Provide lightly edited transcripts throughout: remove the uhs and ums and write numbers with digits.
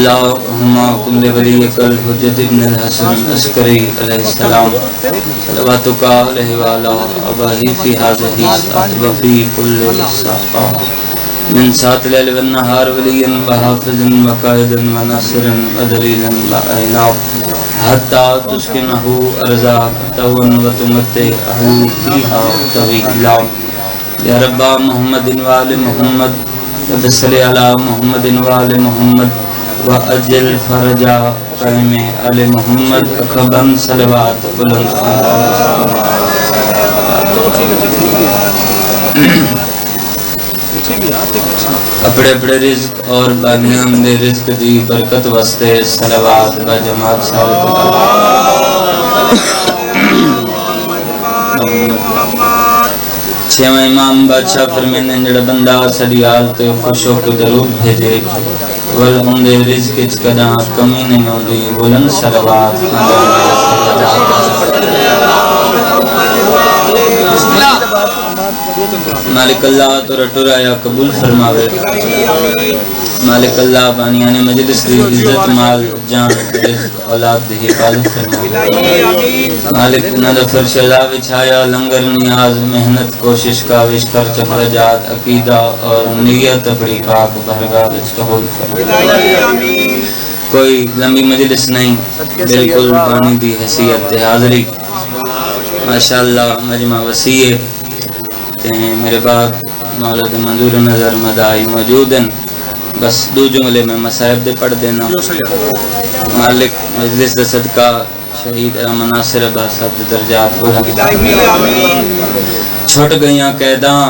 اللهم كن لوليك الحجة ابن الحسن عسكري عليه السلام صلواتك عليه وعلى آبائه في هذه الساعة وفي كل ساعة من ساعة الليل والنهار وليا وحافظا وقائدا وناصرا ودليلا وعينا حتى تسكنه أرزاق توا وتمتعه فيها طويلا. یا رب محمد وآل محمد وصل علی محمد وآل محمد وأجل فرجا قائم آل محمد اکبن صلوات بلند. اپنے اپنے رزق اور بانیان دے رزق دی برکت واسطے صلوات با جماعت چھویں امام بادشاہ فرمیندے جڑا بندہ ساری حالت خوش ہو کے درود بھیجے ول ہوندے رزق وچ کداں کمی نہیں ہوندی. بلند صلوات. مالک اللہ تو رٹورایا قبول فرماوے. مالک اللہ بانیان مجلس دی عزت مال جان رزق اولاد دی حفاظت فرماوے. مالک نہ فرش علا بچھایا لنگر نیاز محنت کوشش کاوش کر چفرجات عقیدہ اور نیت اپنی پاک بارگاہ وچ قبول فرماوے. کوئی لمبی مجلس نہیں بالکل بانی دی حیثیت حاضری. ماشاءاللہ مجمع وسیع میرے بعد مولد منظور نظر مدائی موجود ہیں. بس دو جملے میں مصائب دے پڑھ دینا. مالک مجلس دے صدقہ شہید احمد ناصر عباس صاحب دے درجات چھوٹ گئیاں قیداں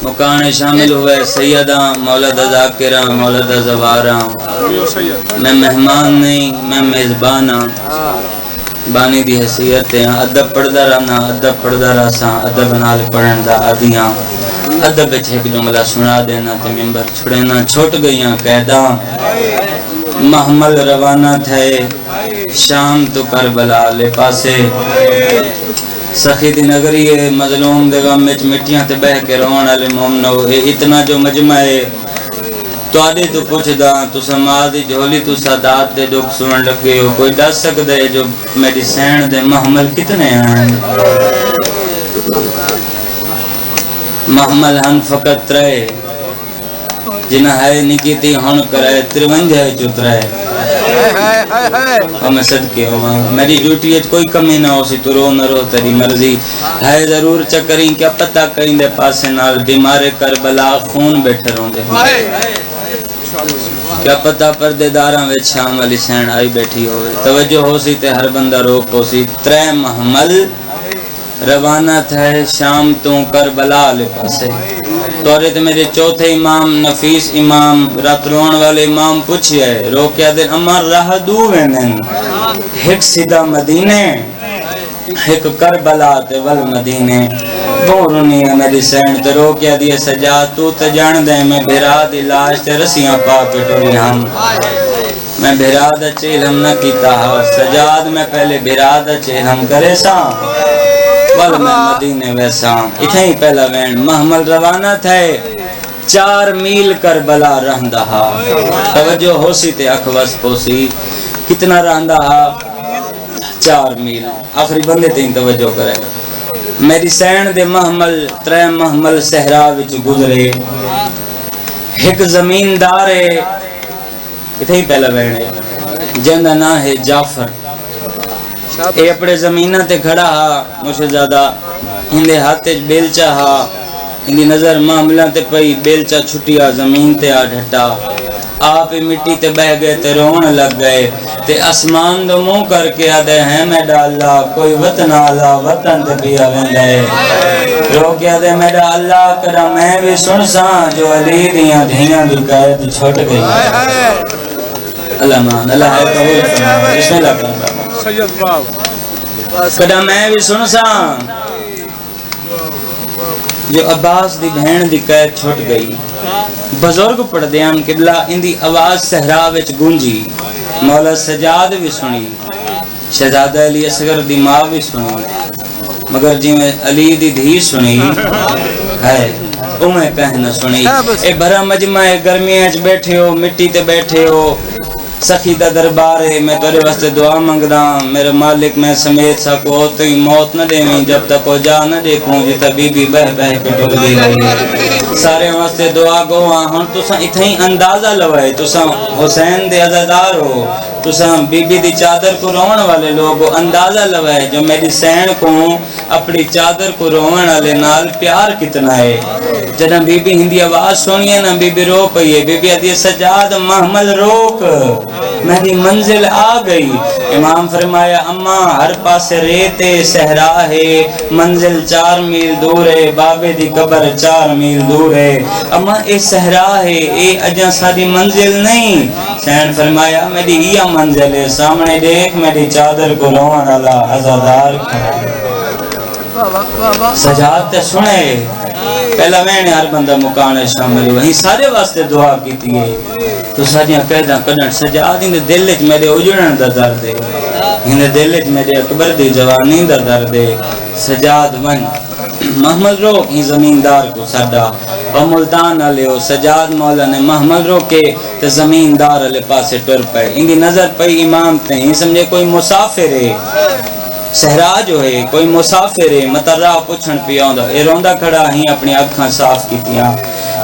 مکان شامل ہوئے سیداں مولد ذاکراں مولد زواراں. میں مہمان نہیں میں میزبان ہاں. بانی دی حیثیت ہیں ادب پڑھدا رہنا ادب پڑھدا رہساں ادب نال پڑھن دا عادیاں. ادب وچ ایک جملہ سنا دینا تے ممبر چھڑینا. چھوٹ گئیاں قیداں محمل روانہ تھے شام تو کربلا لے پاسے. سخی دی نگری ہے مظلوم دے غم وچ مٹیاں تے بہ کے رون والے مومنو. اتنا جو مجمع ہے تواڈے تو پوچھدا تو سماج دی جھولی تو سادات دے دکھ سنن لگے ہو. کوئی دس سکدا ہے جو میری سین دے محمل کتنے ہیں؟ محمل ہن فقط ترے جنہ ہے نکیتی ہن کرے 53 چترے. ہمیں صدقے ہوا میری ڈیوٹی اچ کوئی کمی نہ ہو سی تو رو نہ رو تیری مرضی ہے ضرور چکریں کیا پتہ کہیں دے پاسے نال بیمار کربلا خون بیٹھے روندے. کیا پتہ پردے داراں وچ شام والی سین آئی بیٹھی ہوئے. توجہ ہو سی تے ہر بندہ روک ہو سی. 3 محمل روانہ تھے شام تو کربلا لے پاسے. تورے تے میرے چوتھے امام نفیس امام رات رون والے امام پوچھئے رو کیا دے امر راہ دو وینن ایک سیدھا مدینے ایک کربلا تے ول مدینے. بورنی ہے میری سین تے رو کیا دیئے سجاد تو تے جان دے میں بھیرا دی لاش تے رسیاں پا کے ٹوری ہم. میں بھیرا دا چیل ہم نہ کیتا ہا سجاد میں پہلے بھیرا دا چیل ہم کرے ساں ول میں مدینے ویساں. اتھیں ہی پہلا وین محمل روانہ تھے 4 میل کربلا رہندہ ہا. توجہ ہو سی تے اخوص ہو سی کتنا رہندہ ہا 4 میل. آخری بندے تین توجہ کرے. میری سین دے محمل 3 محمل صحرا وچ گزرے. ایک زمیندار ہے اتھیں ہی پہلا وین ہے جن دا نام ہے جعفر. اے اپنے زمینہ تے کھڑا ہا مجھے زیادہ ہندے ہاتھے بیلچا ہا. ہندی نظر معاملہ تے پئی بیلچا چھٹیا زمین تے آ ڈھٹا. آپ مٹی تے بہ گئے تے رون لگ گئے تے اسمان دو منہ کر کے آدھے ہیں میں ڈالا کوئی وطن آلا وطن تے پیا ویندے. رو کے آدھے میں ڈالا کرا میں بھی سن ساں جو علی دیاں دھیاں بھی قید چھوٹ گئی. اللہ مان اللہ ہے قبول فرمائے. بسم اللہ کرتا سید باب کدا میں بھی سن ساں جو عباس دی بہن دی قید چھوٹ گئی. بزرگ پڑھ دیان قبلہ ان دی آواز صحرا وچ گونجی. مولا سجاد بھی سنی شہزادہ علی اصغر دی ماں بھی سنی مگر جی میں علی دی دھی سنی ہے میں کہنا سنی اے بھرا مجمع گرمیاں چ بیٹھے ہو مٹی تے بیٹھے ہو سخی دا دربار ہے میں تیرے واسطے دعا منگدا میرے مالک میں سمیت سکو تی موت نہ دیویں جب تک وہ جا نہ دیکھوں جتا بی بی بہ بہ کے ٹر دی رہی سارے واسطے دعا گو ہن تساں اتھیں اندازہ لوائے تساں حسین دے عزادار ہو تساں بی بی دی چادر کو روਣ والے لوگ اندازہ لوائے جو میری سین کو اپنی چادر کو روਣ والے نال پیار کتنا ہے جنا بی بی ہندی آواز سنیے نا بی بی رو پئی ہے بی بی ادی سجاد محمل روک میری منزل آ گئی امام فرمایا اماں ہر پاس ریتے صحرا ہے منزل 4 میل دور ہے بابے دی قبر 4 میل دور ہے اماں اے صحرا ہے اے اجاں ساری منزل نہیں حسین فرمایا میری یہ منزل ہے سامنے دیکھ میری چادر کو روਣ والا عزادار کھڑا ہے سجاد تے سنے پہلا میں نے ہر بندہ مکانے شامل وہیں سارے واسطے دعا کیتی ہے تو ساریاں قیداں کڈن سجاد ان دل وچ میرے اجڑن دا درد ہے ان دل وچ میرے اکبر دی جوانی دا درد ہے سجاد ون محمد رو ہی زمیندار کو ساڈا او ملتان والے او سجاد مولا نے محمد رو کے تے زمیندار والے پاسے ٹر پئے ان دی نظر پئی امام تے ہی سمجھے کوئی مسافر ہے صحرا جو ہے کوئی مسافر ہے مطلب راہ پوچھن پیا ہوندا اے روندا کھڑا ہی اپنی اکھاں صاف کیتیاں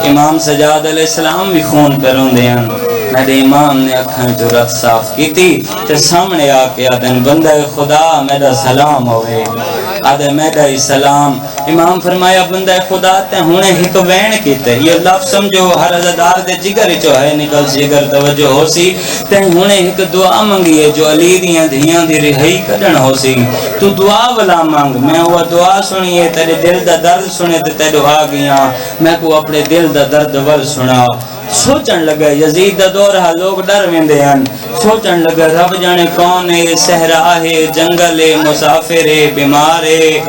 امام سجاد علیہ السلام بھی خون پہ روندے ہیں میرے امام نے اکھاں جو رت صاف کیتی تے سامنے آ کے آدن بندہ خدا میرا سلام ہوئے آدھے میرا ہی سلام امام فرمایا بندہ خدا تے ہونے ہک وین کیتے یہ لفظ سمجھو ہر عزادار دے جگر جو ہے نکل جگر توجہ ہو سی تے ہونے ہک دعا منگی ہے جو علی دیاں دھیاں دی رہائی کڈن ہو سی تو دعا والا مانگ میں وہ دعا سنیے تیرے دل دا درد سنے تے تیرے آ گیا میں کو اپنے دل دا درد ول سنا سوچن لگا یزید دا دور ہے لوگ ڈر ویندے ہیں سوچن لگا رب جانے کون ہے صحرا ہے جنگل ہے مسافر ہے بیمار ہے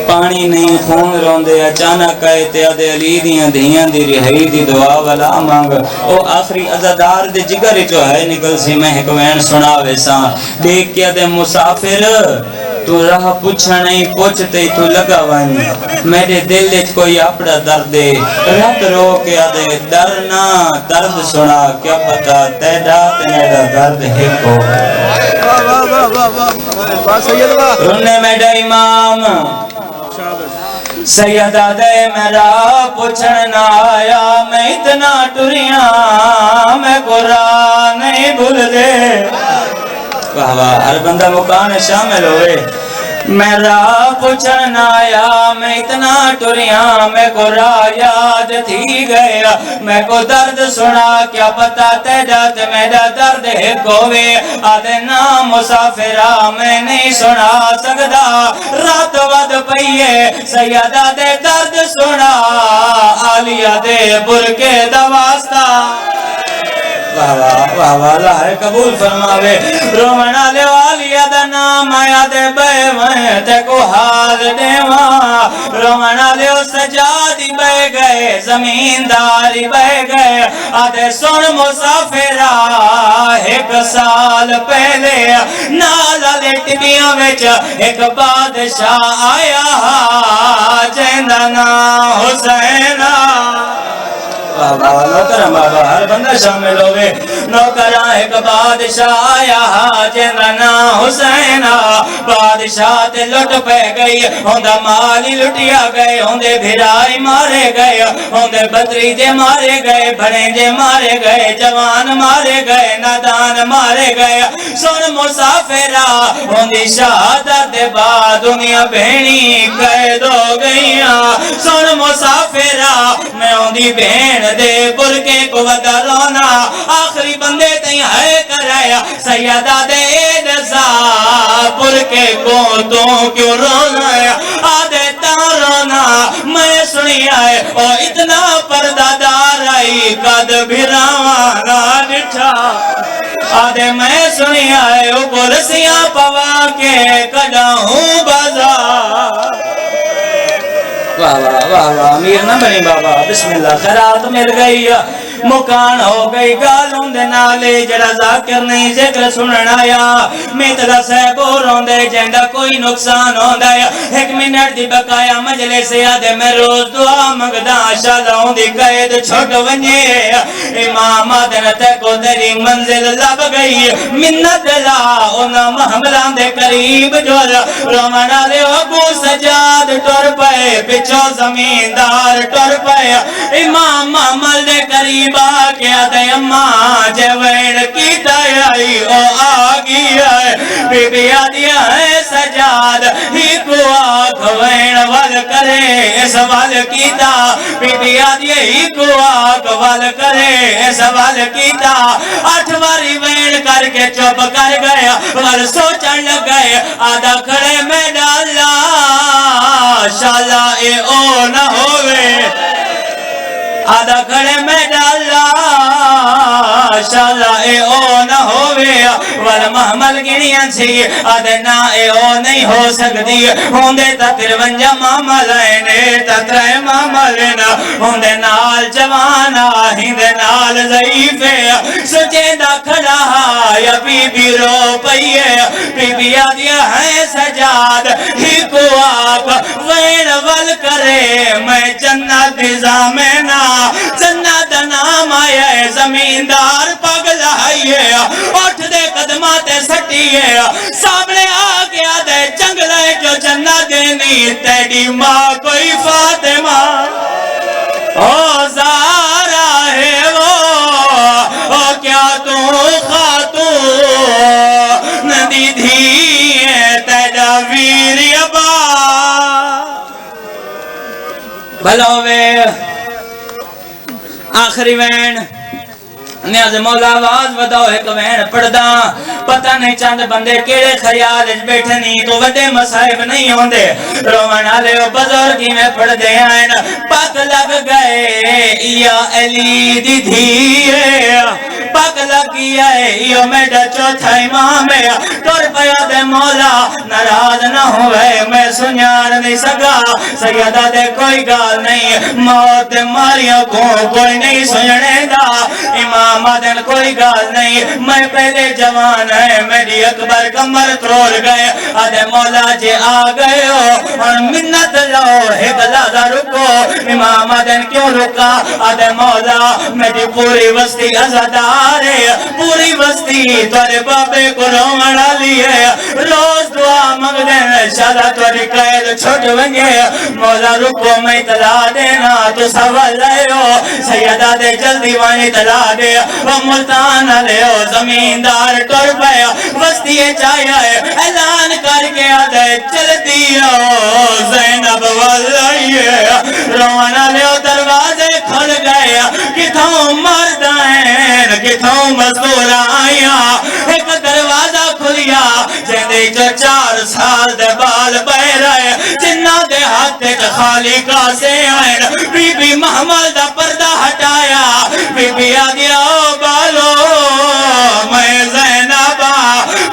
پانی نہیں خون روندے اچانک آئے تے آدھے علی دیاں دھیاں دی رہائی دی دعا والا مانگ او آخری عزادار دے جگر چو ہے نکل سی میں ایک وین سنا ویسا دیکھ کے آدھے مسافر تو راہ پوچھا نہیں پوچھتے تو لگا وائن میرے دل وچ کوئی اپنا درد ہے رات رو کے آدھے ڈرنا درد سنا کیا پتا تیرا تے میرا درد ہے کو رونے میرا امام سیدہ دے میرا پوچھن نہ آیا میں اتنا ٹریاں میں قرآن نہیں بھول دے واہ واہ ہر بندہ مکان شامل ہوئے میرا پوچھن آیا میں اتنا ٹریاں میں کو راہ یاد تھی گیا میں کو درد سنا کیا پتا تیرا تے میرا درد ہے کوئے آدھے نام مسافرہ میں نہیں سنا سکتا رات ود پئیے سیدہ دے درد سنا آلیہ دے برکے دواستا واہ واہ واہ واہ اللہ قبول فرماوے رومنا لے والی دا نام آیا دے بے میں تے کو حال دیواں رومنا لے سجادی بے گئے زمینداری بے گئے آدھے سن مسافرہ 1 سال پہلے نالا لے ٹبیاں وچ ایک بادشاہ آیا جیندہ نام حسینہ نوکرہ بابا ہر بندہ شامل ہوئے نوکرہ ایک بادشاہ آیا جیندہ نام حسینہ بادشاہ تے لٹ پہ گئی ہوندہ مالی لٹیا گئے ہوندے بھرائی مارے گئے ہوندے بدری جے مارے گئے بھڑیں جے مارے گئے جوان مارے گئے نادان مارے گئے سن مسافرہ ہوندی شہادت بعد دنیا بہنی قید ہو گئیاں سن مسافرہ میں ہوندی بہن دے برکے کو ودا رونا آخری بندے تیں ہے کرایا سیدہ دے نزا برکے کو تو کیوں رونا ہے آدھے تا رونا میں سنی آئے او اتنا پردہ دار آئی قد بھراوانا نٹھا آدھے میں سنی آئے او برسیاں پوا کے کڑا ہوں بازار واہ واہ واہ واہ امیر نہ بنی بابا بسم اللہ خیرات مل گئی مکان ہو گئی گالوں دے نالے جڑا ذاکر نہیں ذکر سنن آیا میتلا صاحب روندے جیندا کوئی نقصان ہوندا ہے 1 منٹ دی بقایا مجلس آدھے میں روز دعا منگدا شالاں دی قید چھٹ ونجے امام آدن تے کو تیری منزل لب گئی منت لا انہاں محملان دے قریب جو رومن آلے ابو سجاد ٹر پائے پچھو زمیندار ٹر پائے امام محمل دے قریب آکے آدھے اماں جے وین کی تیائی او آگی ہے بی بی آدھیا ہے سجاد ہی کو آکھ وین وال کرے اس وال کیتا بی بی آدھیا ہی کو آکھ وال کرے اس وال کیتا 8 باری وین کر کے چپ کر گیا وال سوچن لگ گئے آدھا کھڑے میں ڈالا شالا اے او نہ ہوئے آدھا کھڑے میں ڈالا شالا اے او نہ ہوئے وال محمل گنیاں سی آدھے نا اے او نہیں ہو سکتی ہوندے تا 53 محمل آئینے تا 3 محمل نا ہوندے نال جوانا ہندے نال ضعیفے سچے دا کھڑا یا بی بی رو پئیے بی بی آدھیا ہے سجاد ہی کو آپ وین ول کرے میں جنت زامنہ جنت نام آئے زمیندار پگل آئیے اٹھ دے قدمات سٹیے سامنے آگیا دے جنگلے جو جنت دینی تیری ماں کوئی فاطمہ او زارا ہے وہ کیا تو خاتون ندی دھی تیرا ویر ابا بھلوے آخری وین نیاز مولا آواز بداؤ ایک وین پڑھدا پتہ نہیں چند بندے کیڑے خیال بیٹھنی تو وڈے مصائب نہیں ہوندے رومن آلے و بزرگی میں پڑھ دے آئین پاک لگ گئے یا علی دی دھیے پاک لگی آئے یہ میڈا چوتھا امام ہے ٹور پیا دے مولا ناراض نہ ہوئے میں سنیار نہیں سکا سیدہ دے کوئی گال نہیں موت دے ماریوں کو کوئی نہیں سننے دا امام آدن کوئی گال نہیں میں پہلے جوان ہے میری اکبر کمر ترول گئے آدھے مولا جے آ گئے ہو اور منت لو ایک لازہ رکو امام آدن کیوں رکا آدھے مولا میری پوری وستی عزدار پوری بستی توڑے بابے کو رومڑا لیے روز دعا مانگ دینا شالا توڑی قید چھوٹ ونگے مولا رکو میں تلا دینا تو سوال لے ہو سیدہ دے جلدی وانی تلا دے وہ ملتان لے ہو زمیندار ٹور پایا بستی چاہیا ہے اعلان کر کے آدھے چل دیو زینب واللہیے رومانا لے ہو دروازے کھل گئے کتھوں مردائیں کتھوں مزدور آیا ایک دروازہ کھلیا جندی جو 4 سال دے بال بے رہے جنہ دے ہاتھ خالی کاسے آئین بی بی محمد دا پردہ ہٹایا بی بی آدھیا او بالو میں زینبا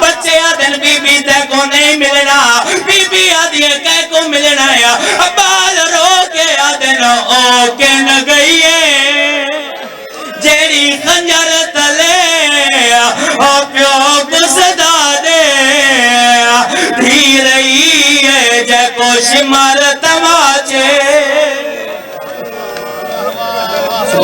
بچے آدھن بی بی تے کو نہیں ملنا بی بی آدھیا کہے کو ملنا یا بال رو کے آدھن او کے نگئیے جیڑی خنجر تلے او پیو